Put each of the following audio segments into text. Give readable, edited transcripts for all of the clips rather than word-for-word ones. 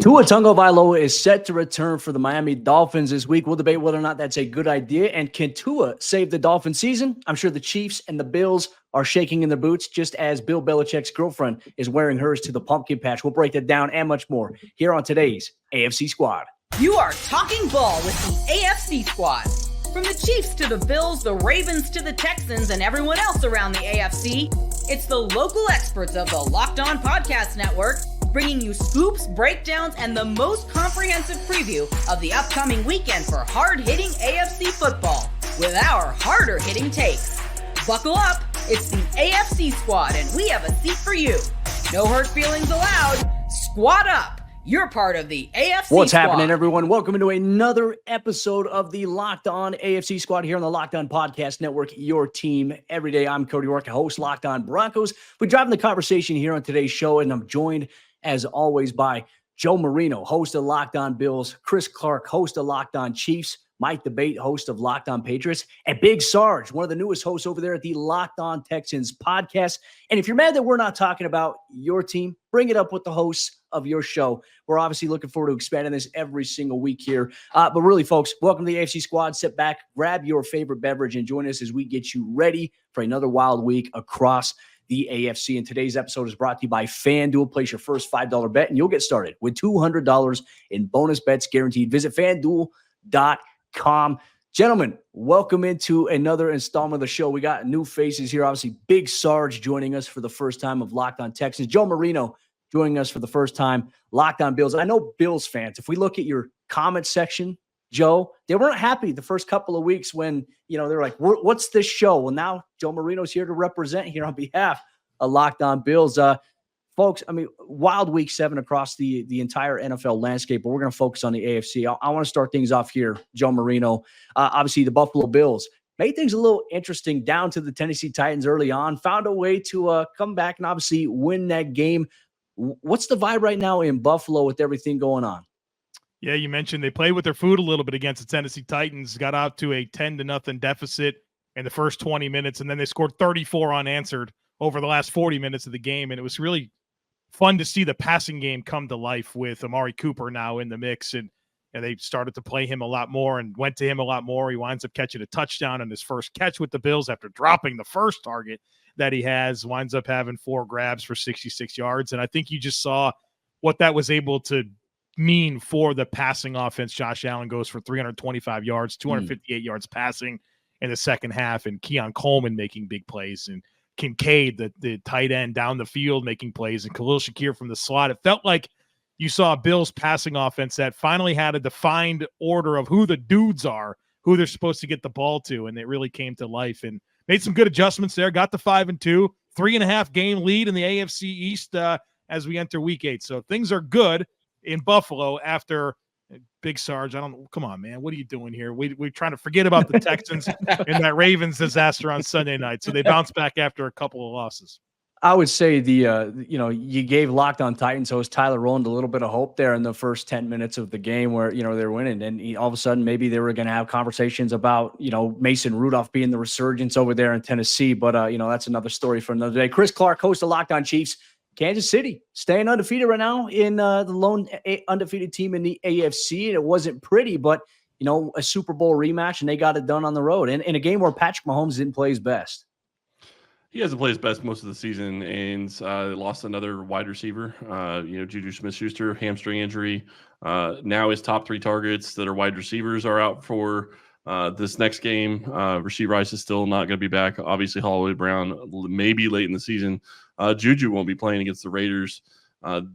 Tua Tagovailoa is set to return for the Miami Dolphins this week. We'll debate whether or not that's a good idea. And can Tua save the Dolphin season? I'm sure the Chiefs and the Bills are shaking in their boots, just as Bill Belichick's girlfriend is wearing hers to the pumpkin patch. We'll break that down and much more here on today's AFC Squad. You are talking ball with the AFC Squad. From the Chiefs to the Bills, the Ravens to the Texans, and everyone else around the AFC, it's the local experts of the Locked On Podcast Network, bringing you scoops, breakdowns, and the most comprehensive preview of the upcoming weekend for hard-hitting AFC football with our harder-hitting takes. Buckle up, it's the AFC Squad, and we have a seat for you. No hurt feelings allowed. Squad up. You're part of the AFC What's Squad. happening, everyone? Welcome into another episode of the Locked On AFC Squad here on the Locked On Podcast Network, your team every day. I'm Cody Rourke, host Locked On Broncos. We're driving the conversation here on today's show, and I'm joined, as always, by Joe Marino, host of Locked On Bills, Chris Clark, host of Locked On Chiefs, Mike Debate, host of Locked On Patriots, and Big Sarge, one of the newest hosts over there at the Locked On Texans podcast. And if you're mad that we're not talking about your team, bring it up with the hosts of your show. We're obviously looking forward to expanding this every single week here. But really, folks, welcome to the AFC Squad. Sit back, grab your favorite beverage, and join us as we get you ready for another wild week across the AFC. And today's episode is brought to you by FanDuel. Place your first $5 bet, and you'll get started with $200 in bonus bets guaranteed. Visit FanDuel.com. Gentlemen, welcome into another installment of the show. We got new faces here. Obviously, Big Sarge joining us for the first time of Locked On Texans. Joe Marino joining us for the first time, Locked On Bills. I know Bills fans, if we look at your comment section, Joe, they weren't happy the first couple of weeks when, they were like, what's this show? Well, now Joe Marino's here to represent here on behalf of Locked On Bills. Folks, I mean, wild week 7 across the entire NFL landscape, but we're going to focus on the AFC. I want to start things off here, Joe Marino. Obviously, the Buffalo Bills made things a little interesting down to the Tennessee Titans early on, found a way to come back and obviously win that game. What's the vibe right now in Buffalo with everything going on? Yeah, you mentioned they played with their food a little bit against the Tennessee Titans, got out to a 10-0 deficit in the first 20 minutes, and then they scored 34 unanswered over the last 40 minutes of the game, and it was really fun to see the passing game come to life with Amari Cooper now in the mix, and they started to play him a lot more and went to him a lot more. He winds up catching a touchdown on his first catch with the Bills after dropping the first target that he has, winds up having 4 grabs for 66 yards. And I think you just saw what that was able to mean for the passing offense. Josh Allen goes for 325 yards, 258 yards passing in the second half, and Keon Coleman making big plays, and Kincaid, the tight end, down the field making plays, and Khalil Shakir from the slot. It felt like you saw a Bills passing offense that finally had a defined order of who the dudes are, who they're supposed to get the ball to, and it really came to life and made some good adjustments there. Got the 5-2, 3.5 game lead in the AFC East as we enter Week 8. So things are good in Buffalo after Big Sarge. Come on, man. What are you doing here? We're trying to forget about the Texans and that Ravens disaster on Sunday night. So they bounced back after a couple of losses. I would say you gave Locked On Titans host Tyler Rowland a little bit of hope there in the first 10 minutes of the game where, they're winning. And all of a sudden, maybe they were going to have conversations about, Mason Rudolph being the resurgence over there in Tennessee. But, that's another story for another day. Chris Clark, host of Locked On Chiefs. Kansas City staying undefeated right now in the lone undefeated team in the AFC. And it wasn't pretty, but, a Super Bowl rematch, and they got it done on the road. And in a game where Patrick Mahomes didn't play his best. He hasn't played his best most of the season, and lost another wide receiver. Juju Smith-Schuster, hamstring injury. Now his top 3 targets that are wide receivers are out for this next game. Rasheed Rice is still not going to be back. Obviously, Hollywood Brown maybe late in the season. Juju won't be playing against the Raiders.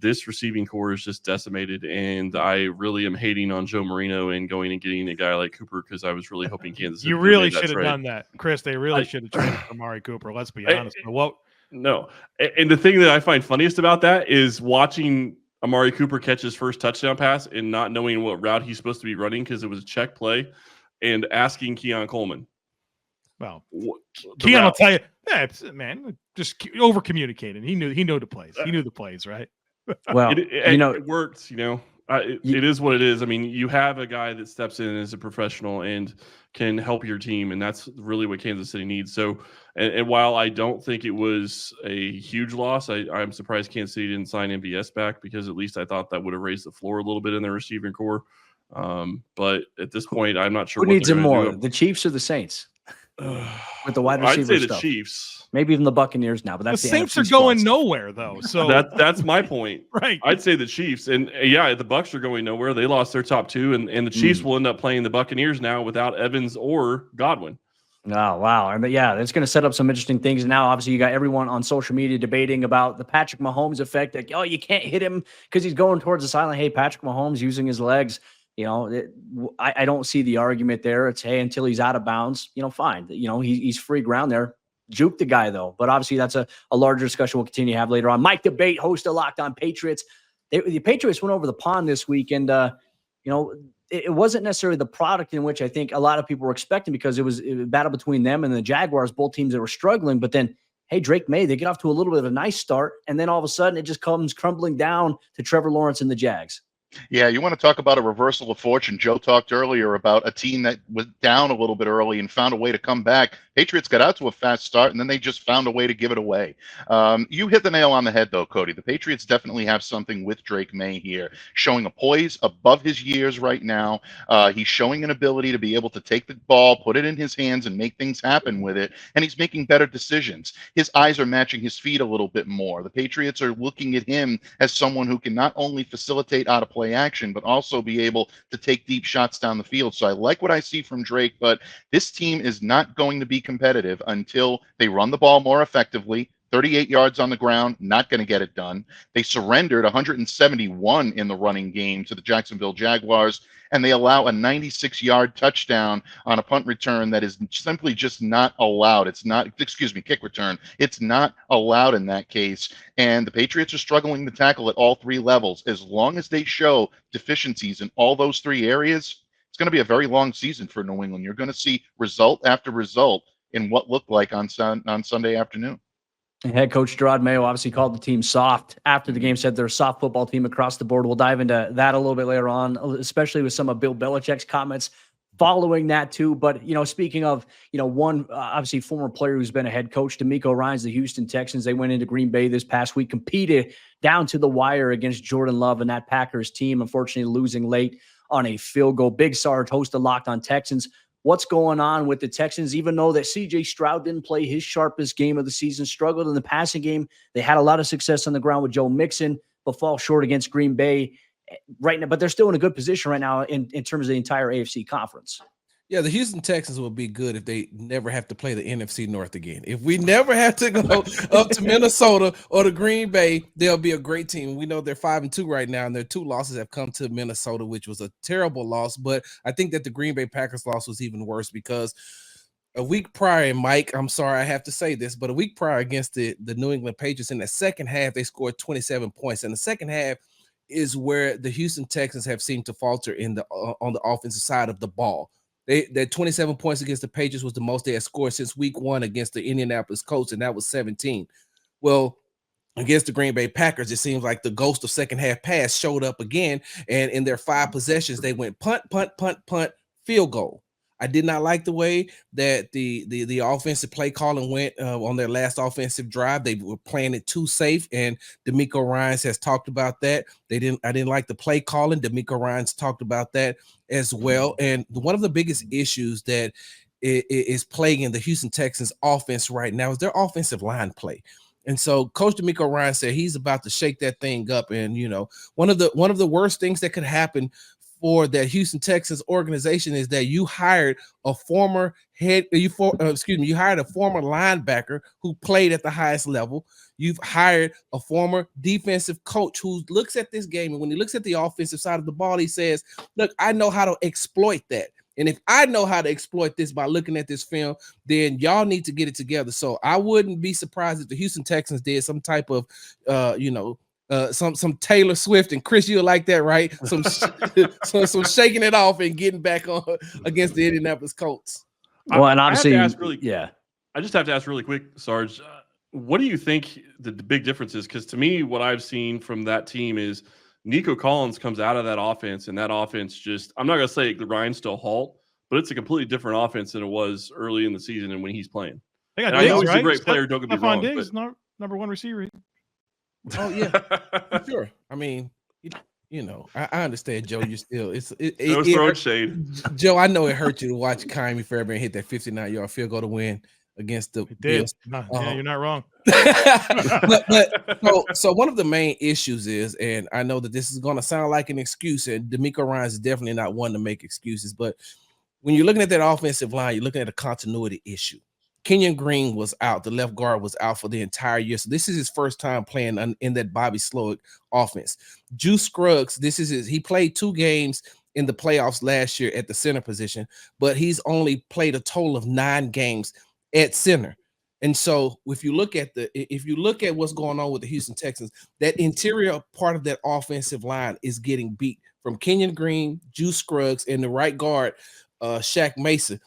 This receiving core is just decimated, and I really am hating on Joe Marino and going and getting a guy like Cooper because I was really hoping Kansas City. You really should have done that, Chris. They really should have traded for Amari Cooper. Let's be honest. No, and the thing that I find funniest about that is watching Amari Cooper catch his first touchdown pass and not knowing what route he's supposed to be running because it was a check play, and asking Keon Coleman. Well, Keon will tell you, man, just over communicating. He knew the plays. He knew the plays, right? Well, it worked. It is what it is. I mean, you have a guy that steps in as a professional and can help your team, and that's really what Kansas City needs. So, and while I don't think it was a huge loss, I'm surprised Kansas City didn't sign MVS back, because at least I thought that would have raised the floor a little bit in their receiving core. But at this point, I'm not sure Who what needs they're him going more, to do. the Chiefs or the Saints? With the wide receiver I'd say the stuff. Chiefs. Maybe even the Buccaneers now, but The that's the Saints NFC are going squad. nowhere, though. So that's my point. Right. I'd say the Chiefs. And yeah, the Bucs are going nowhere. They lost their top two, and the Chiefs will end up playing the Buccaneers now without Evans or Godwin. Oh, wow. And yeah, it's going to set up some interesting things. Now, obviously, you got everyone on social media debating about the Patrick Mahomes effect. Like, oh, you can't hit him because he's going towards the sideline. Hey, Patrick Mahomes using his legs. You know, I don't see the argument there. It's, hey, until he's out of bounds, fine. He's free ground there. Juke the guy, though. But obviously, that's a larger discussion we'll continue to have later on. Mike Debate, host of Locked On Patriots. The Patriots went over the pond this week, and, it wasn't necessarily the product in which I think a lot of people were expecting, because it was a battle between them and the Jaguars, both teams that were struggling. But then, hey, Drake May, they get off to a little bit of a nice start, and then all of a sudden it just comes crumbling down to Trevor Lawrence and the Jags. Yeah, you want to talk about a reversal of fortune. Joe talked earlier about a team that was down a little bit early and found a way to come back. Patriots got out to a fast start, and then they just found a way to give it away. You hit the nail on the head, though, Cody. The Patriots definitely have something with Drake May here, showing a poise above his years right now. He's showing an ability to be able to take the ball, put it in his hands, and make things happen with it, and he's making better decisions. His eyes are matching his feet a little bit more. The Patriots are looking at him as someone who can not only facilitate out of play action, but also be able to take deep shots down the field. So I like what I see from Drake, but this team is not going to be competitive until they run the ball more effectively. 38 yards on the ground, not going to get it done. They surrendered 171 in the running game to the Jacksonville Jaguars, and they allow a 96-yard touchdown on a punt return that is simply just not allowed. It's not, kick return. It's not allowed in that case. And the Patriots are struggling to tackle at all three levels. As long as they show deficiencies in all those three areas, it's going to be a very long season for New England. You're going to see result after result in what looked like on Sunday afternoon. Head coach Gerard Mayo obviously called the team soft after the game, said they're a soft football team across the board. We'll dive into that a little bit later on, especially with some of Bill Belichick's comments following that too. But, speaking of, one obviously former player who's been a head coach, DeMeco Ryans, the Houston Texans, they went into Green Bay this past week, competed down to the wire against Jordan Love and that Packers team, unfortunately losing late on a field goal. Big Sarge, host of Locked On Texans. What's going on with the Texans, even though that C.J. Stroud didn't play his sharpest game of the season, struggled in the passing game. They had a lot of success on the ground with Joe Mixon, but fall short against Green Bay right now. But they're still in a good position right now in terms of the entire AFC conference. Yeah, the Houston Texans would be good if they never have to play the NFC North again. If we never have to go up to Minnesota or to Green Bay, they'll be a great team. We know they're 5-2 right now, and their two losses have come to Minnesota, which was a terrible loss. But I think that the Green Bay Packers loss was even worse because a week prior, Mike, I'm sorry I have to say this, but a week prior against the New England Patriots, in the second half, they scored 27 points. And the second half is where the Houston Texans have seemed to falter on the offensive side of the ball. That 27 points against the Patriots was the most they had scored since week 1 against the Indianapolis Colts, and that was 17. Well, against the Green Bay Packers, it seems like the ghost of second half pass showed up again, and in their 5 possessions, they went punt, field goal. I did not like the way that the offensive play calling went on their last offensive drive. They were playing it too safe, and DeMeco Ryans has talked about that. I didn't like the play calling. DeMeco Ryans talked about that as well. And one of the biggest issues that is plaguing the Houston Texans offense right now is their offensive line play. And so Coach DeMeco Ryans said he's about to shake that thing up. And, one of the worst things that could happen for that Houston Texans organization is that you hired a former linebacker who played at the highest level. You've hired a former defensive coach who looks at this game, and when he looks at the offensive side of the ball, he says, look, I know how to exploit that. And if I know how to exploit this by looking at this film, then y'all need to get it together. So I wouldn't be surprised if the Houston Texans did some type of, some Taylor Swift, and Chris, you'll like that, right? Some shaking it off and getting back on against the Indianapolis Colts. Well, and obviously, I just have to ask really quick, Sarge, what do you think the big difference is? Because to me, what I've seen from that team is Nico Collins comes out of that offense, and that offense just, I'm not going to say the grinds to a halt, but it's a completely different offense than it was early in the season and when he's playing. They got And I know Diggs, he's right? a great player, don't get me Stephon wrong. Diggs But is not number one receiver. Oh yeah, for sure. I mean, you know, I understand, Joe. You still I was throwing shade. Joe, I know it hurt you to watch Kyrie Fairbairn hit that 59-yard field goal to win against the Bills. Yeah, you're not wrong. So one of the main issues is, and I know that this is going to sound like an excuse, and D'Amico Ryans is definitely not one to make excuses, but when you're looking at that offensive line, you're looking at a continuity issue. Kenyon Green was out. The left guard was out for the entire year. So this is his first time playing in that Bobby Slowick offense. Juice Scruggs, he played 2 games in the playoffs last year at the center position, but he's only played a total of 9 games at center. And so if you look at what's going on with the Houston Texans, that interior part of that offensive line is getting beat from Kenyon Green, Juice Scruggs, and the right guard, Shaq Mason.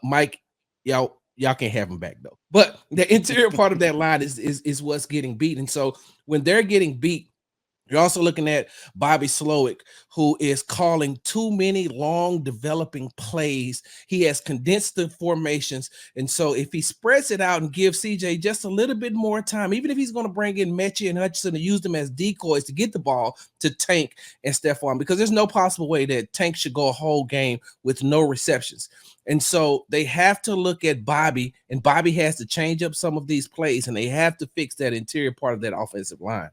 Mike, y'all can't have him back though. But the interior part of that line is what's getting beat. And so when they're getting beat, you're also looking at Bobby Slowick, who is calling too many long developing plays. He has condensed the formations. And so if he spreads it out and gives CJ just a little bit more time, even if he's going to bring in Mechie and Hutchinson to use them as decoys to get the ball to Tank and Stephon, because there's no possible way that Tank should go a whole game with no receptions. And so they have to look at Bobby, and Bobby has to change up some of these plays, and they have to fix that interior part of that offensive line.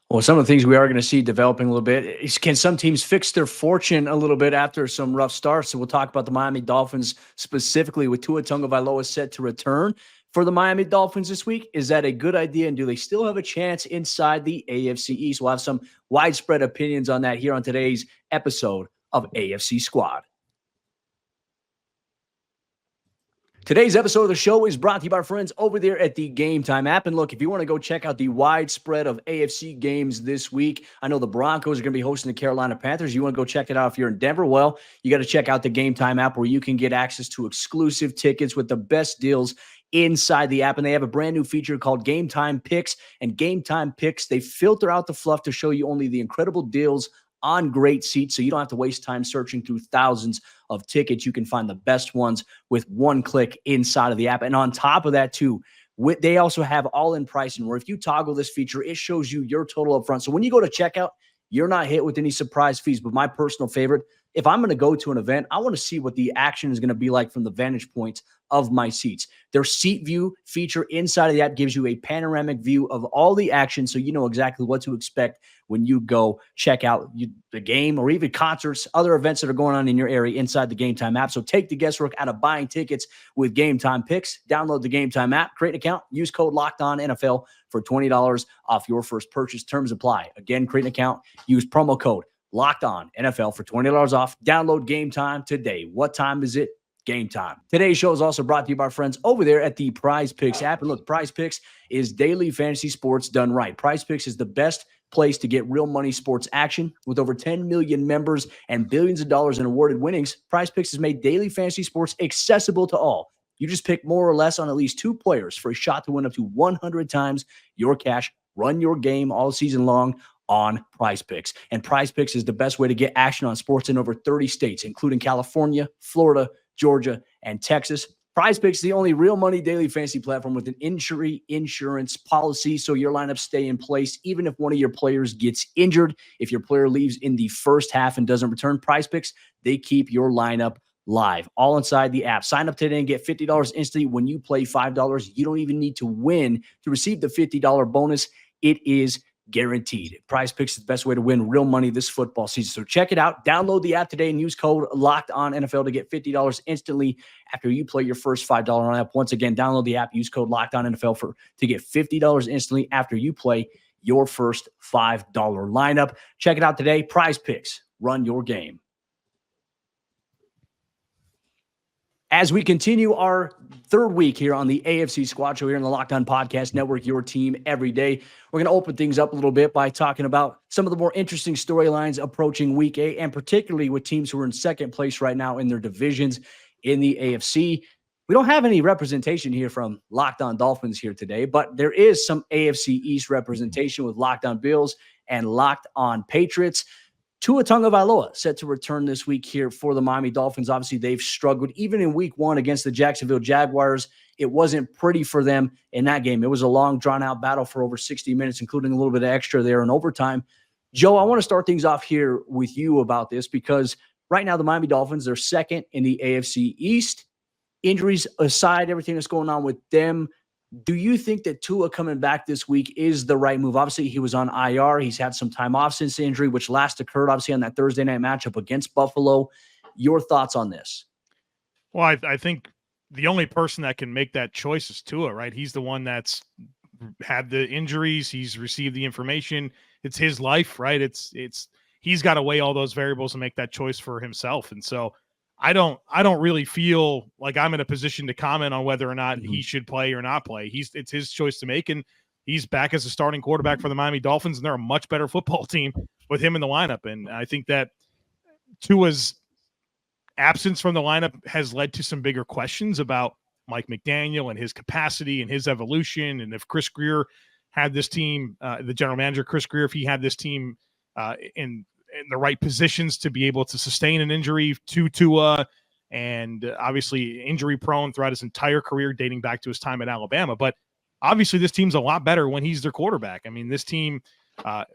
Well, some of the things we are going to see developing a little bit is, can some teams fix their fortune a little bit after some rough starts? So we'll talk about the Miami Dolphins specifically, with Tua Tagovailoa set to return for the Miami Dolphins this week. Is that a good idea? And do they still have a chance inside the AFC East? We'll have some widespread opinions on that here on today's episode of AFC Squad. Today's episode of the show is brought to you by our friends over there at the Game Time app. And look, if you want to go check out the widespread of AFC games this week, I know the Broncos are going to be hosting the Carolina Panthers. You want to go check it out if you're in Denver? Well, you got to check out the Game Time app, where you can get access to exclusive tickets with the best deals inside the app. And they have a brand new feature called Game Time Picks. And Game Time Picks, they filter out the fluff to show you only the incredible deals on great seats, so you don't have to waste time searching through thousands of tickets. You can find the best ones with one click inside of the app. And on top of that too, they also have all-in pricing, where if you toggle this feature, it shows you your total up front. So when you go to checkout, you're not hit with any surprise fees. But my personal favorite, if I'm going to go to an event, I want to see what the action is going to be like from the vantage points of my seats. Their seat view feature inside of the app gives you a panoramic view of all the action, so you know exactly what to expect when you go check out the game, or even concerts, other events that are going on in your area inside the Game Time app. So take the guesswork out of buying tickets with Game Time Picks. Download the Game Time app, create an account, use code LOCKEDONNFL for $20 off your first purchase. Terms apply. Again, create an account, use promo code LOCKEDONNFL for $20 off. Download Game Time today. What time is it? Game time. Today's show is also brought to you by our friends over there at the Prize Picks app. And look, Prize Picks is daily fantasy sports done right. Prize Picks is the best place to get real money sports action. With over 10 million members and billions of dollars in awarded winnings, Prize Picks has made daily fantasy sports accessible to all. You just pick more or less on at least 2 players for a shot to win up to 100 times your cash. Run your game all season long on Prize Picks. And Prize Picks is the best way to get action on sports in over 30 states, including California, Florida, Georgia, and Texas. Prize Picks is the only real money daily fantasy platform with an injury insurance policy, so your lineups stay in place even if one of your players gets injured. If your player leaves in the first half and doesn't return, Prize Picks, they keep your lineup live, all inside the app. Sign up today and get $50 instantly when you play $5. You don't even need to win to receive the $50 bonus. It is guaranteed. Prize Picks is the best way to win real money this football season. So check it out. Download the app today and use code LOCKEDONNFL to get $50 instantly after you play your first $5 lineup. Once again, download the app, use code LOCKEDONNFL to get $50 instantly after you play your first $5 lineup. Check it out today. Prize Picks. Run your game. As we continue our third week here on the AFC Squad Show here on the Locked On Podcast Network, your team every day, we're going to open things up a little bit by talking about some of the more interesting storylines approaching Week 8, and particularly with teams who are in second place right now in their divisions in the AFC. We don't have any representation here from Locked On Dolphins here today, but there is some AFC East representation with Locked On Bills and Locked On Patriots. Tua Tagovailoa set to return this week here for the Miami Dolphins. Obviously, they've struggled even in week 1 against the Jacksonville Jaguars. It wasn't pretty for them in that game. It was a long, drawn-out battle for over 60 minutes, including a little bit of extra there in overtime. Joe, I want to start things off here with you about this because right now the Miami Dolphins, they're second in the AFC East. Injuries aside, everything that's going on with them, do you think that Tua coming back this week is the right move? Obviously, he was on IR. He's had some time off since the injury, which last occurred, obviously, on that Thursday night matchup against Buffalo. Your thoughts on this? Well, I think the only person that can make that choice is Tua, right? He's the one that's had the injuries. He's received the information. It's his life, right? He's got to weigh all those variables and make that choice for himself. And so I don't really feel like I'm in a position to comment on whether or not he should play or not play. It's his choice to make, and he's back as a starting quarterback for the Miami Dolphins, and they're a much better football team with him in the lineup. And I think that Tua's absence from the lineup has led to some bigger questions about Mike McDaniel and his capacity and his evolution. And if Chris Greer had this team, the general manager, Chris Greer, if he had this team in the right positions to be able to sustain an injury to Tua, and obviously injury prone throughout his entire career, dating back to his time at Alabama. But obviously this team's a lot better when he's their quarterback. I mean, this team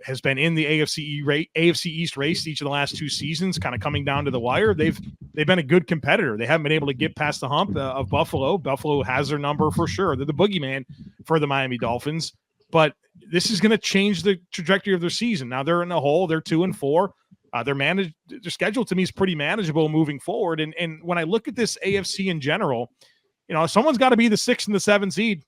has been in the AFC East race each of the last 2 seasons, kind of coming down to the wire. They've been a good competitor. They haven't been able to get past the hump of Buffalo. Buffalo has their number for sure. They're the boogeyman for the Miami Dolphins. But this is going to change the trajectory of their season. Now they're in a hole. They're 2-4. Their schedule to me is pretty manageable moving forward. And when I look at this AFC in general, someone's got to be the 6th and the 7th seed.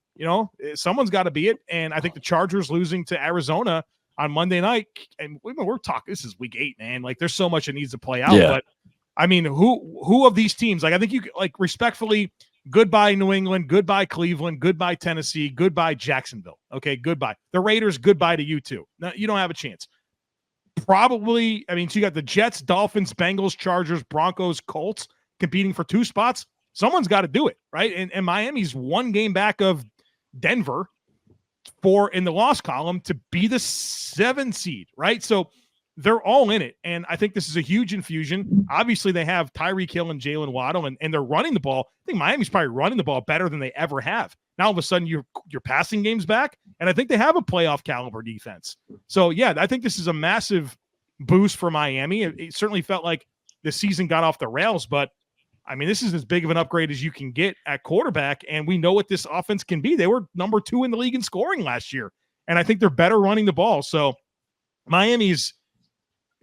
Someone's got to be it. And I think the Chargers losing to Arizona on Monday night, and we're talking, this is week 8, man. Like, there's so much that needs to play out. Yeah. But I mean, who of these teams? Like, I think you respectfully. Goodbye, New England. Goodbye, Cleveland. Goodbye, Tennessee. Goodbye, Jacksonville. Okay, goodbye. The Raiders, goodbye to you too. No, you don't have a chance. Probably, so you got the Jets, Dolphins, Bengals, Chargers, Broncos, Colts competing for 2 spots. Someone's got to do it, right? And Miami's 1 game back of Denver in the loss column to be the 7th seed, right? So they're all in it, and I think this is a huge infusion. Obviously, they have Tyreek Hill and Jalen Waddle, and they're running the ball. I think Miami's probably running the ball better than they ever have. Now, all of a sudden, your passing game's back, and I think they have a playoff caliber defense. So, yeah, I think this is a massive boost for Miami. It certainly felt like the season got off the rails, but, this is as big of an upgrade as you can get at quarterback, and we know what this offense can be. They were number 2 in the league in scoring last year, and I think they're better running the ball. So, Miami's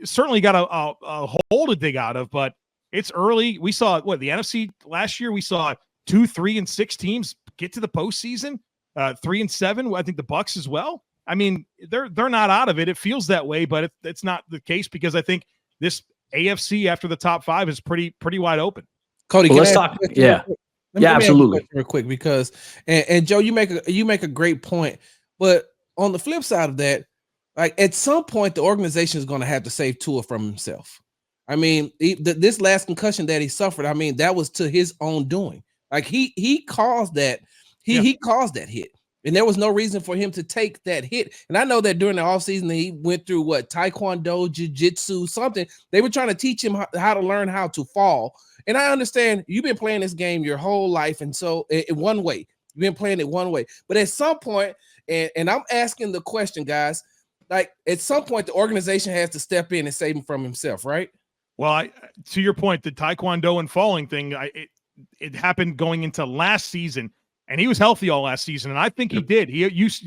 certainly got a hole to dig out of, but it's early. We saw the NFC last year. We saw 2, 3, and 6 teams get to the postseason. 3 and 7. I think the Bucs as well. They're not out of it. It feels that way, but it's not the case because I think this AFC after the top 5 is pretty wide open. Cody, let's talk. Yeah, absolutely. Real quick, because and Joe, you make a great point, but on the flip side of that, like at some point, the organization is going to have to save Tua from himself. This last concussion that he suffered, that was to his own doing. Like he caused that. He caused that hit, and there was no reason for him to take that hit. And I know that during the offseason, he went through taekwondo, jiu-jitsu, something. They were trying to teach him how to learn how to fall. And I understand you've been playing this game your whole life, and so in one way, you've been playing it one way. But at some point, and I'm asking the question, guys. Like at some point, the organization has to step in and save him from himself, right? Well, to your point, the taekwondo and falling thing, it happened going into last season, and he was healthy all last season, and I think he did.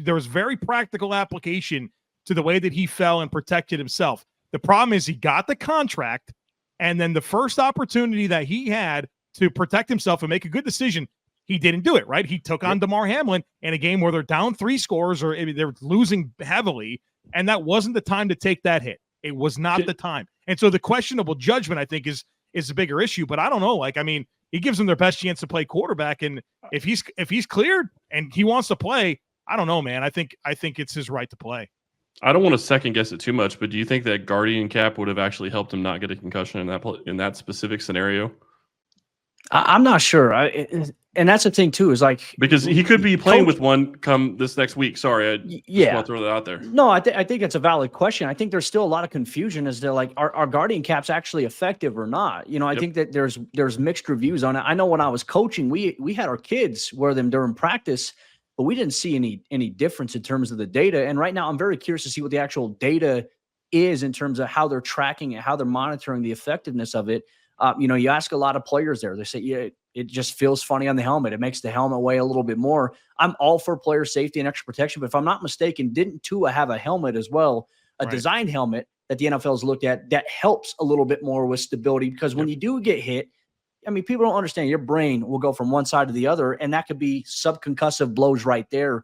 There was very practical application to the way that he fell and protected himself. The problem is he got the contract, and then the first opportunity that he had to protect himself and make a good decision, he didn't do it, right? He took on DeMar Hamlin in a game where they're down 3 scores or they're losing heavily. And that wasn't the time to take that hit. It was not the time. And so the questionable judgment, I think, is a bigger issue. But I don't know. He gives them their best chance to play quarterback. And if he's cleared and he wants to play, I don't know, man. I think it's his right to play. I don't want to second guess it too much, but do you think that Guardian Cap would have actually helped him not get a concussion in that specific scenario? I'm not sure. And that's the thing too, is like, because he could be playing with one come this next week. Sorry, I just want to throw that out there. No, I think it's a valid question. I think there's still a lot of confusion as to like, are guardian caps actually effective or not? You know, I think that there's mixed reviews on it. I know when I was coaching, we had our kids wear them during practice, but we didn't see any difference in terms of the data. And right now, I'm very curious to see what the actual data is in terms of how they're tracking it, how they're monitoring the effectiveness of it. You know, you ask a lot of players there, they say, yeah, it just feels funny on the helmet. It makes the helmet weigh a little bit more. I'm all for player safety and extra protection, but if I'm not mistaken, didn't Tua have a helmet as well, a designed helmet that the NFL has looked at that helps a little bit more with stability? Because when you do get hit, I mean, people don't understand, your brain will go from one side to the other, and that could be subconcussive blows right there.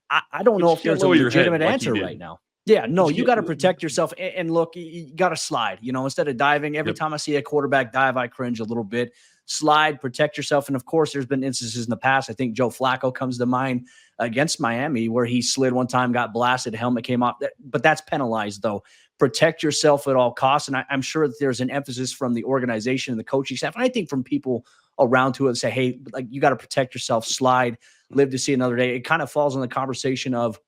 I don't know if there's a legitimate answer right now. Yeah, no, you got to protect yourself. And look, you got to slide, you know, instead of diving. Every time I see a quarterback dive, I cringe a little bit. Slide, protect yourself. And of course, there's been instances in the past. I think Joe Flacco comes to mind against Miami where he slid one time, got blasted, helmet came off. But that's penalized, though. Protect yourself at all costs. And I'm sure that there's an emphasis from the organization and the coaching staff, and I think from people around to it, say, hey, like, you got to protect yourself, slide, live to see another day. It kind of falls on the conversation of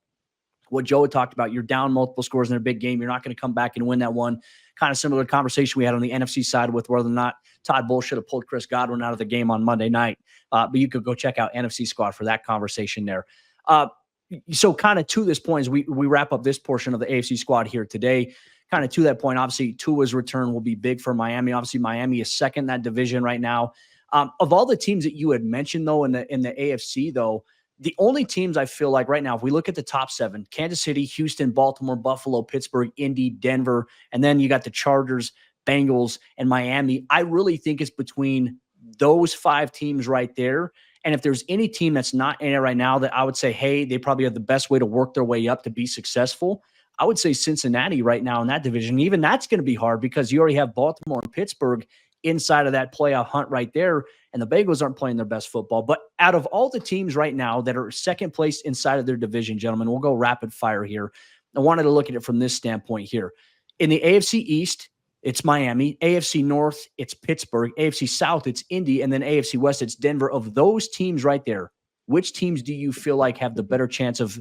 what Joe had talked about. You're down multiple scores in a big game. You're not going to come back and win that one. Kind of similar conversation we had on the NFC side with whether or not Todd Bowles should have pulled Chris Godwin out of the game on Monday night. But you could go check out NFC Squad for that conversation there. So kind of to this point, as we wrap up this portion of the AFC Squad here today, kind of to that point, obviously Tua's return will be big for Miami. Obviously Miami is second in that division right now. Of all the teams that you had mentioned, though, in the AFC, though, the only teams I feel like right now, if we look at the top seven, Kansas City, Houston, Baltimore, Buffalo, Pittsburgh, Indy, Denver, and then you got the Chargers, Bengals, and Miami. I really think it's between those five teams right there. And if there's any team that's not in it right now that I would say, hey, they probably have the best way to work their way up to be successful, I would say Cincinnati right now in that division. Even that's going to be hard because you already have Baltimore and Pittsburgh inside of that playoff hunt right there. And the Bengals aren't playing their best football. But out of all the teams right now that are second place inside of their division, gentlemen, we'll go rapid fire here. I wanted to look at it from this standpoint here. In the AFC East, it's Miami. AFC North, it's Pittsburgh. AFC South, it's Indy. And then AFC West, it's Denver. Of those teams right there, which teams do you feel like have the better chance of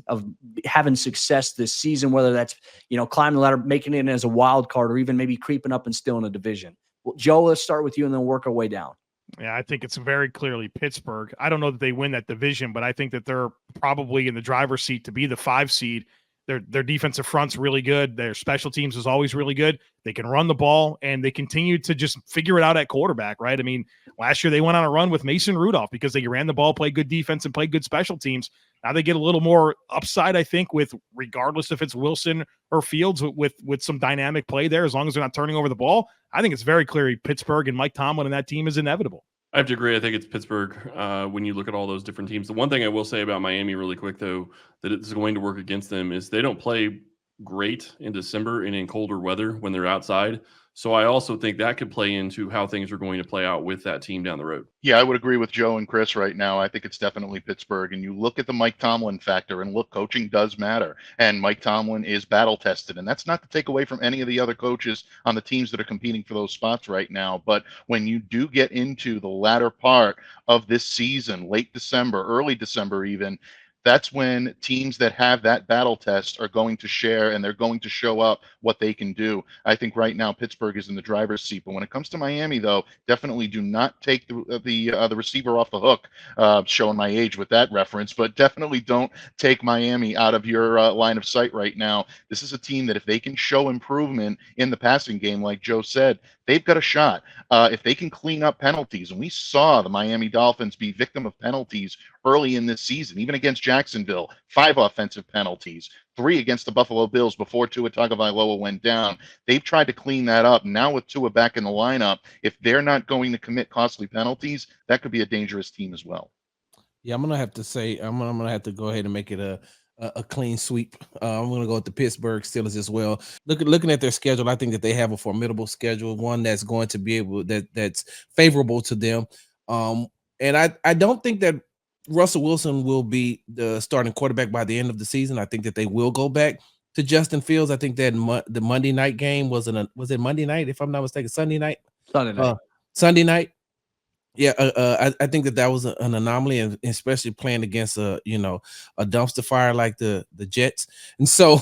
having success this season, whether that's, you know, climbing the ladder, making it as a wild card, or even maybe creeping up and still in a division? Well, Joe, let's start with you and then work our way down. Yeah, I think it's very clearly Pittsburgh. I don't know that they win that division, but I think that they're probably in the driver's seat to be the 5 seed. Their defensive front's really good. Their special teams is always really good. They can run the ball, and they continue to just figure it out at quarterback, right? I mean, last year they went on a run with Mason Rudolph because they ran the ball, played good defense, and played good special teams. Now they get a little more upside, I think, with regardless if it's Wilson or Fields, with some dynamic play there, as long as they're not turning over the ball. I think it's very clear Pittsburgh and Mike Tomlin and that team is inevitable. I have to agree. I think it's Pittsburgh when you look at all those different teams. The one thing I will say about Miami really quick, though, that it's going to work against them is they don't play great in December and in colder weather when they're outside. So I also think that could play into how things are going to play out with that team down the road. Yeah, I would agree with Joe and Chris right now. I think it's definitely Pittsburgh. And you look at the Mike Tomlin factor, and look, coaching does matter. And Mike Tomlin is battle tested. And that's not to take away from any of the other coaches on the teams that are competing for those spots right now. But when you do get into the latter part of this season, late December, early December even, that's when teams that have that battle test are going to share, and they're going to show up what they can do. I think right now Pittsburgh is in the driver's seat. But when it comes to Miami, though, definitely do not take the receiver off the hook. Showing my age with that reference, but definitely don't take Miami out of your line of sight right now. This is a team that if they can show improvement in the passing game, like Joe said, they've got a shot. If they can clean up penalties, and we saw the Miami Dolphins be victim of penalties early in this season, even against Jacksonville, 5 offensive penalties, 3 against the Buffalo Bills before Tua Tagovailoa went down. They've tried to clean that up. Now with Tua back in the lineup, if they're not going to commit costly penalties, that could be a dangerous team as well. Yeah, I'm gonna have to say I'm gonna have to go ahead and make it a clean sweep. I'm gonna go with the Pittsburgh Steelers as well. Looking at their schedule, I think that they have a formidable schedule, one that's going to be able that's favorable to them. And I don't think that Russell Wilson will be the starting quarterback by the end of the season. I think that they will go back to Justin Fields. I think that the Monday night game was it Monday night, if I'm not mistaken, Sunday night. Sunday night. Sunday night. Yeah, I think that was an anomaly, and especially playing against a dumpster fire like the Jets. And so,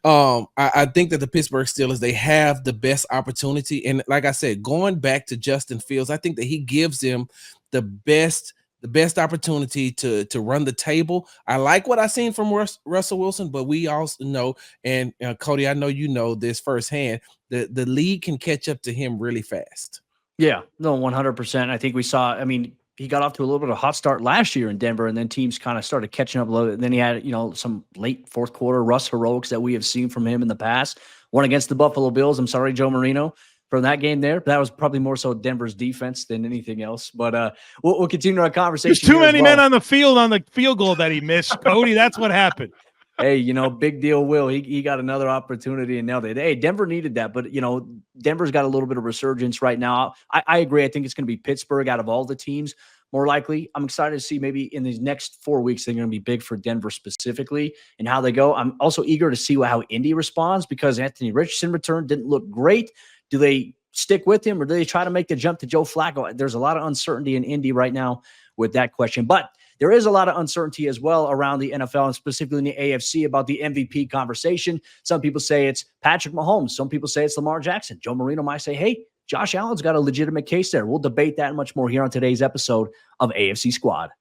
I think that the Pittsburgh Steelers, they have the best opportunity. And like I said, going back to Justin Fields, I think that he gives them the best opportunity to run the table. I like what I seen from Russell Wilson, but we also know, and Cody, I know you know this firsthand, the league can catch up to him really fast. Yeah, no, 100%. I think we saw, I mean, he got off to a little bit of a hot start last year in Denver, and then teams kind of started catching up a little bit. And then he had, some late fourth quarter Russ heroics that we have seen from him in the past. One against the Buffalo Bills. I'm sorry, Joe Marino, from that game there. That was probably more so Denver's defense than anything else. But we'll continue our conversation. There's too many men on the field goal that he missed, Cody. That's what happened. Hey, big deal, Will. He got another opportunity and nailed it. Hey, Denver needed that, but, Denver's got a little bit of resurgence right now. I agree. I think it's going to be Pittsburgh out of all the teams, more likely. I'm excited to see maybe in these next 4 weeks, they're going to be big for Denver specifically and how they go. I'm also eager to see how Indy responds because Anthony Richardson returned, didn't look great. Do they stick with him or do they try to make the jump to Joe Flacco? There's a lot of uncertainty in Indy right now with that question, but there is a lot of uncertainty as well around the NFL and specifically in the AFC about the MVP conversation. Some people say it's Patrick Mahomes. Some people say it's Lamar Jackson. Joe Marino might say, hey, Josh Allen's got a legitimate case there. We'll debate that and much more here on today's episode of AFC Squad.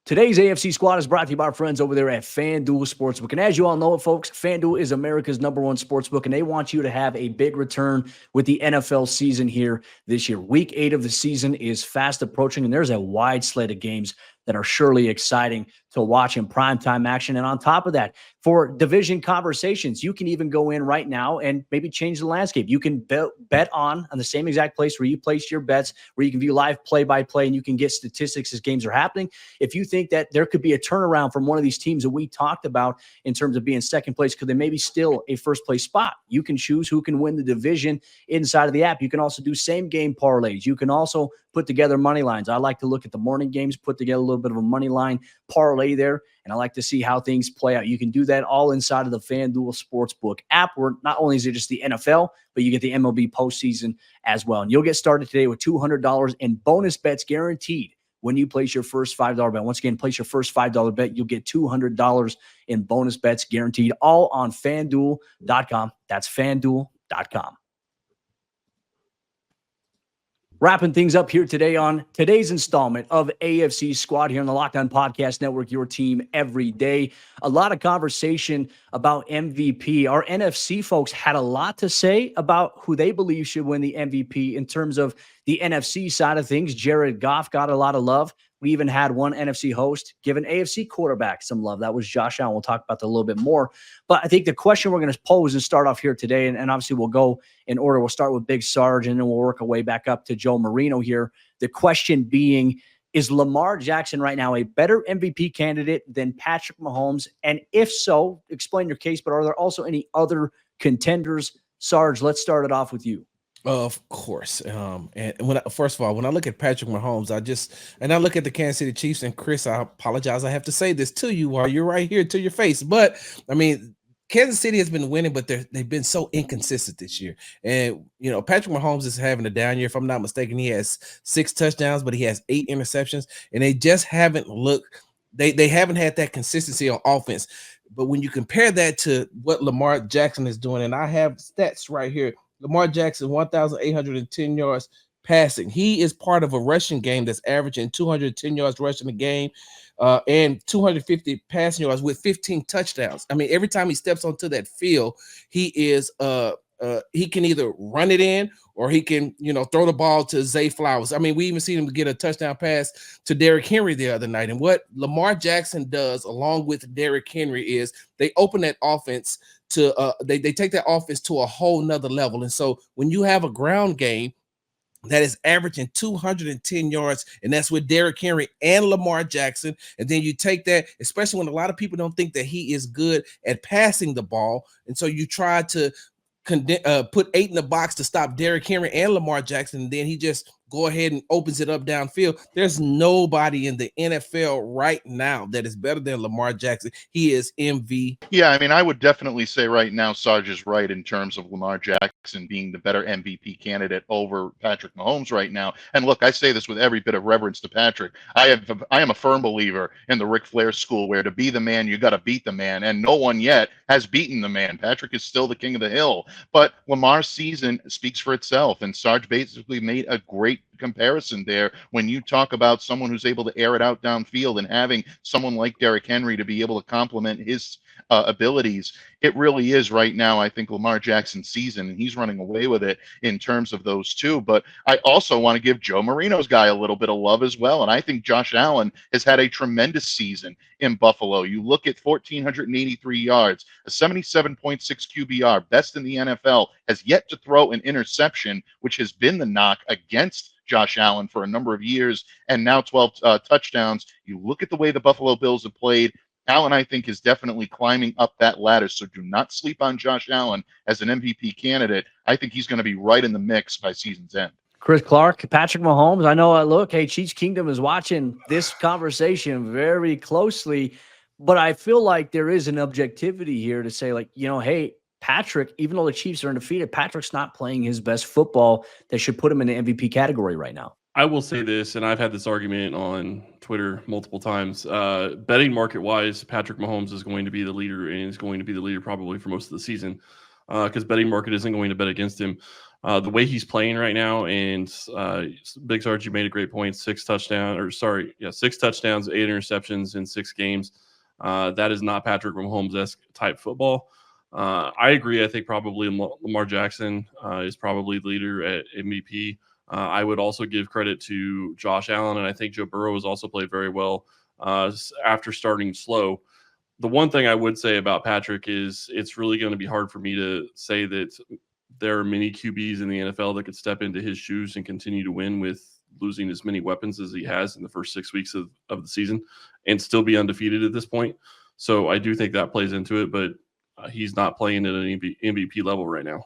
Today's AFC Squad is brought to you by our friends over there at FanDuel Sportsbook. And as you all know it, folks, FanDuel is America's #1 sportsbook, and they want you to have a big return with the NFL season here this year. Week 8 of the season is fast approaching, and there's a wide slate of games that are surely exciting to watch in primetime action. And on top of that, for division conversations, you can even go in right now and maybe change the landscape. You can bet on the same exact place where you place your bets, where you can view live play-by-play and you can get statistics as games are happening. If you think that there could be a turnaround from one of these teams that we talked about in terms of being second place, because they may be still a first place spot, you can choose who can win the division inside of the app. You can also do same game parlays. You can also put together money lines. I like to look at the morning games, put together a little bit of a money line parlay there, and I like to see how things play out. You can do that all inside of the FanDuel Sportsbook app, where not only is it just the NFL, but you get the MLB postseason as well. And you'll get started today with $200 in bonus bets guaranteed when you place your first $5 bet. Once again, place your first $5 bet, you'll get $200 in bonus bets guaranteed, all on FanDuel.com. That's FanDuel.com. Wrapping things up here today on today's installment of AFC Squad here on the Locked On Podcast Network, your team every day. A lot of conversation about MVP. Our NFC folks had a lot to say about who they believe should win the MVP in terms of the NFC side of things. Jared Goff got a lot of love. We even had one NFC host give an AFC quarterback some love. That was Josh Allen. We'll talk about that a little bit more. But I think the question we're going to pose and start off here today, and obviously we'll go in order. We'll start with Big Sarge, and then we'll work our way back up to Joe Marino here. The question being, is Lamar Jackson right now a better MVP candidate than Patrick Mahomes? And if so, explain your case, but are there also any other contenders? Sarge, let's start it off with you. Of course. And first of all, when I look at Patrick Mahomes, I look at the Kansas City Chiefs, and Chris, I apologize, I have to say this to you while you're right here to your face. But I mean, Kansas City has been winning, but they've been so inconsistent this year. And, Patrick Mahomes is having a down year. If I'm not mistaken, he has 6 touchdowns, but he has 8 interceptions, and they just haven't they haven't had that consistency on offense. But when you compare that to what Lamar Jackson is doing, and I have stats right here, Lamar Jackson, 1,810 yards passing. He is part of a rushing game that's averaging 210 yards rushing a game and 250 passing yards with 15 touchdowns. I mean, every time he steps onto that field, he can either run it in or he can, throw the ball to Zay Flowers. I mean, we even seen him get a touchdown pass to Derrick Henry the other night. And what Lamar Jackson does along with Derrick Henry is they open that offense to they take that offense to a whole nother level. And so when you have a ground game that is averaging 210 yards, and that's with Derrick Henry and Lamar Jackson, and then you take that, especially when a lot of people don't think that he is good at passing the ball, and so you try to put 8 in the box to stop Derrick Henry and Lamar Jackson, and then he just go ahead and opens it up downfield. There's nobody in the NFL right now that is better than Lamar Jackson. He is MVP. Yeah, I mean, I would definitely say right now Sarge is right in terms of Lamar Jackson being the better MVP candidate over Patrick Mahomes right now. And look, I say this with every bit of reverence to Patrick. I am a firm believer in the Ric Flair school, where to be the man, you got to beat the man. And no one yet has beaten the man. Patrick is still the king of the hill. But Lamar's season speaks for itself. And Sarge basically made a great comparison there when you talk about someone who's able to air it out downfield and having someone like Derrick Henry to be able to complement his abilities. It really is right now, I think, Lamar Jackson's season, and he's running away with it in terms of those two. But I also want to give Joe Marino's guy a little bit of love as well. And I think Josh Allen has had a tremendous season in Buffalo. You look at 1,483 yards, a 77.6 QBR, best in the NFL, has yet to throw an interception, which has been the knock against Josh Allen for a number of years, and now 12 touchdowns. You look at the way the Buffalo Bills have played. Allen, I think, is definitely climbing up that ladder. So do not sleep on Josh Allen as an MVP candidate. I think he's going to be right in the mix by season's end. Chris Clark, Patrick Mahomes. I know, look, hey, Chiefs Kingdom is watching this conversation very closely, but I feel like there is an objectivity here to say, like, you know, hey, Patrick, even though the Chiefs are undefeated, Patrick's not playing his best football that should put him in the MVP category right now. I will say this, and I've had this argument on Twitter multiple times. Betting market-wise, Patrick Mahomes is going to be the leader, and is going to be the leader probably for most of the season, because betting market isn't going to bet against him. The way he's playing right now, and Big Sarge, you made a great point. 6 touchdowns, 8 interceptions in 6 games. That is not Patrick Mahomes-esque type football. I agree. I think probably Lamar Jackson is probably the leader at MVP. I would also give credit to Josh Allen, and I think Joe Burrow has also played very well after starting slow. The one thing I would say about Patrick is it's really going to be hard for me to say that there are many QBs in the NFL that could step into his shoes and continue to win with losing as many weapons as he has in the first 6 weeks of the season and still be undefeated at this point. So I do think that plays into it, but he's not playing at an MVP level right now.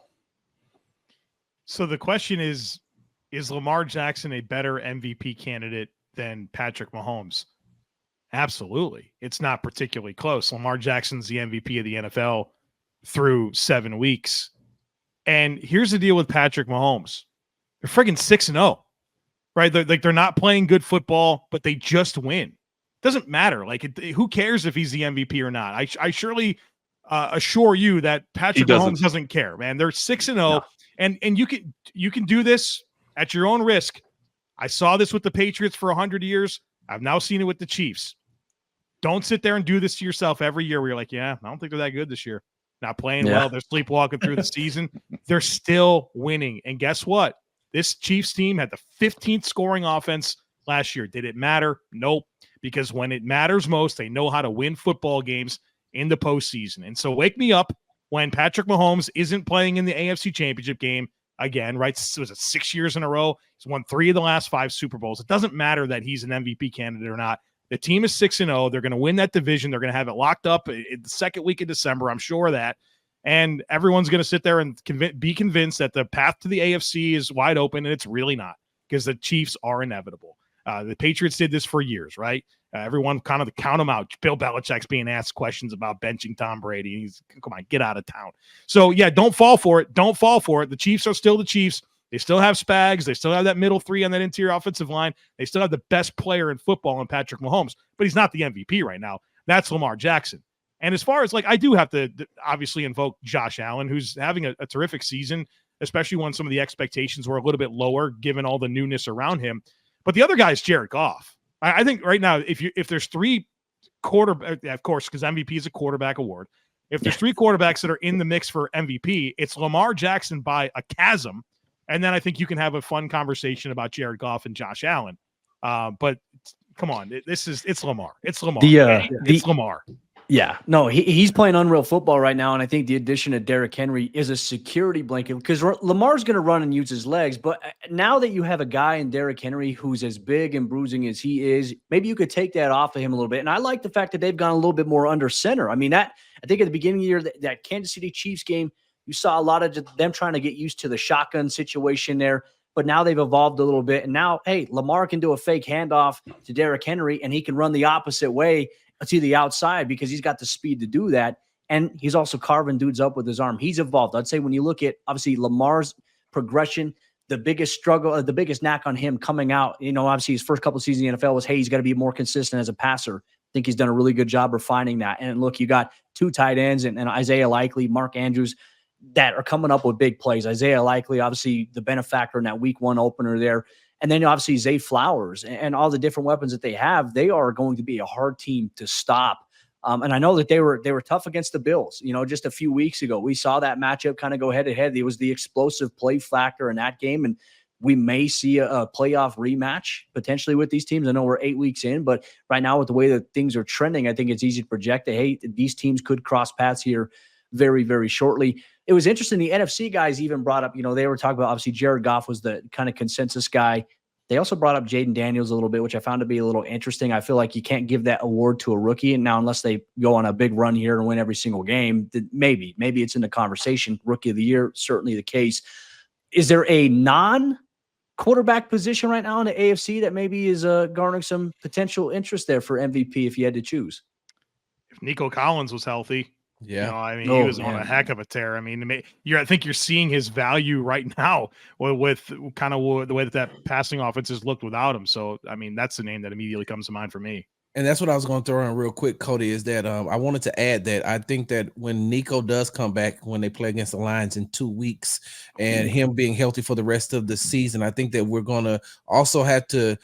So the question is Lamar Jackson a better MVP candidate than Patrick Mahomes? Absolutely. It's not particularly close. Lamar Jackson's the MVP of the NFL through 7 weeks. And here's the deal with Patrick Mahomes. They're friggin' 6-0, right? They're not playing good football, but they just win. Doesn't matter. Like, who cares if he's the MVP or not? I surely assure you that Patrick Mahomes doesn't care, man. They're 6-0, no. and you can do this at your own risk. I saw this with the Patriots for 100 years. I've now seen it with the Chiefs. Don't sit there and do this to yourself every year where you're like, yeah, I don't think they're that good this year. Not playing well. They're sleepwalking through the season. They're still winning. And guess what? This Chiefs team had the 15th scoring offense last year. Did it matter? Nope. Because when it matters most, they know how to win football games in the postseason. And so wake me up when Patrick Mahomes isn't playing in the AFC Championship game again, right? Was it 6 years in a row? He's won 3 of the last 5 Super Bowls. It doesn't matter that he's an MVP candidate or not. The team is 6-0. They're going to win that division. They're going to have it locked up in the second week of December. I'm sure of that. And everyone's going to sit there and be convinced that the path to the AFC is wide open, and it's really not, because the Chiefs are inevitable. The Patriots did this for years, right? Everyone kind of count them out. Bill Belichick's being asked questions about benching Tom Brady. He's, come on, get out of town. So, yeah, don't fall for it. Don't fall for it. The Chiefs are still the Chiefs. They still have Spags. They still have that middle 3 on that interior offensive line. They still have the best player in football in Patrick Mahomes, but he's not the MVP right now. That's Lamar Jackson. And as far as, like, I do have to obviously invoke Josh Allen, who's having a terrific season, especially when some of the expectations were a little bit lower given all the newness around him. But the other guy is Jared Goff. I think right now, if there's 3 quarterbacks, of course, because MVP is a quarterback award. If there's 3 quarterbacks that are in the mix for MVP, it's Lamar Jackson by a chasm. And then I think you can have a fun conversation about Jared Goff and Josh Allen. But come on, it's Lamar. It's Lamar. It's Lamar. Yeah, no, he's playing unreal football right now, and I think the addition of Derrick Henry is a security blanket, because Lamar's going to run and use his legs, but now that you have a guy in Derrick Henry who's as big and bruising as he is, maybe you could take that off of him a little bit. And I like the fact that they've gone a little bit more under center. I mean, I think at the beginning of the year, that Kansas City Chiefs game, you saw a lot of them trying to get used to the shotgun situation there. but now they've evolved a little bit. And now, hey, Lamar can do a fake handoff to Derrick Henry, and he can run the opposite way to the outside because he's got the speed to do that. And he's also carving dudes up with his arm. He's evolved. I'd say when you look at, obviously, Lamar's progression, the biggest struggle, the biggest knack on him coming out, obviously his first couple of seasons in the NFL was, hey, he's got to be more consistent as a passer. I think he's done a really good job refining that. And look, you got two tight ends and Isaiah Likely, Mark Andrews, that are coming up with big plays. Isaiah Likely, obviously the benefactor in that week 1 opener there. And then obviously Zay Flowers and all the different weapons that they have, they are going to be a hard team to stop. And I know that they were tough against the Bills. Just a few weeks ago, we saw that matchup kind of go head to head. It was the explosive play factor in that game. And we may see a playoff rematch potentially with these teams. I know we're 8 weeks in, but right now with the way that things are trending, I think it's easy to project that, hey, these teams could cross paths here very, very shortly. It was interesting. The NFC guys even brought up, they were talking about, obviously Jared Goff was the kind of consensus guy. They also brought up Jaden Daniels a little bit, which I found to be a little interesting. I feel like you can't give that award to a rookie. And now, unless they go on a big run here and win every single game, maybe it's in the conversation. Rookie of the year, certainly the case. Is there a non-quarterback position right now in the AFC that maybe is garnering some potential interest there for MVP if you had to choose? If Nico Collins was healthy, yeah, he was on a heck of a tear. I mean, I think you're seeing his value right now with kind of the way that passing offense has looked without him. So, I mean, that's the name that immediately comes to mind for me. And that's what I was going to throw in real quick, Cody, is that I wanted to add that I think that when Nico does come back, when they play against the Lions in 2 weeks, and him being healthy for the rest of the season, I think that we're going to also have to,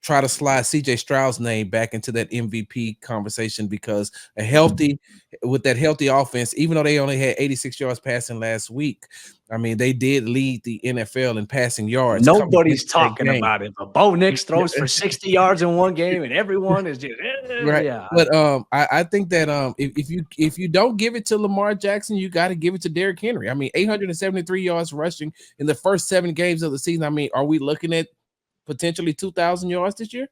try to slide CJ Stroud's name back into that MVP conversation, because with that healthy offense, even though they only had 86 yards passing last week, I mean, they did lead the NFL in passing yards. Nobody's talking about it, but Bo Nix throws for 60 yards in one game, and everyone is just right. Yeah. But I think that if you don't give it to Lamar Jackson, you got to give it to Derrick Henry. I mean, 873 yards rushing in the first 7 games of the season. I mean, are we looking at potentially 2,000 yards this year?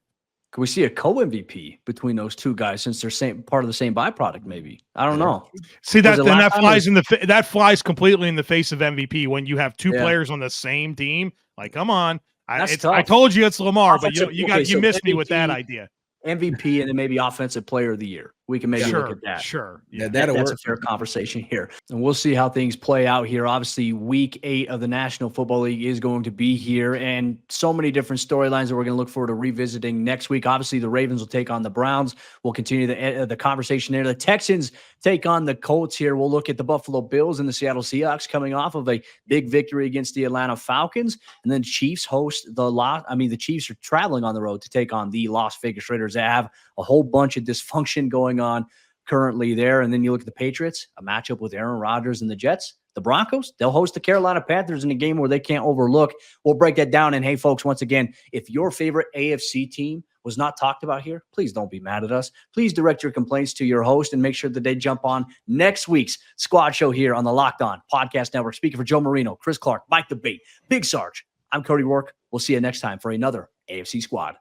Could we see a co-MVP between those two guys, since they're part of the same byproduct? Maybe, I don't know. See, that flies completely in the face of MVP when you have two players on the same team. Like, come on, I told you it's Lamar, but you missed me with that idea. MVP and then maybe offensive player of the year. We can maybe look at that. Sure. Yeah, that's a fair conversation here. And we'll see how things play out here. Obviously, week 8 of the National Football League is going to be here, and so many different storylines that we're going to look forward to revisiting next week. Obviously, the Ravens will take on the Browns. We'll continue the conversation there. The Texans take on the Colts here. We'll look at the Buffalo Bills and the Seattle Seahawks coming off of a big victory against the Atlanta Falcons. And then Chiefs host the Chiefs are traveling on the road to take on the Las Vegas Raiders. They have a whole bunch of dysfunction going on currently there. And then you look at the Patriots, a matchup with Aaron Rodgers and the Jets. The Broncos, they'll host the Carolina Panthers in a game where they can't overlook. We'll break that down. And hey, folks, once again, if your favorite AFC team was not talked about here, please don't be mad at us. Please direct your complaints to your host and make sure that they jump on next week's Squad Show here on the Locked On Podcast Network. Speaking for Joe Marino, Chris Clark, Mike the Bait, Big Sarge, I'm Cody Rourke. We'll see you next time for another AFC Squad.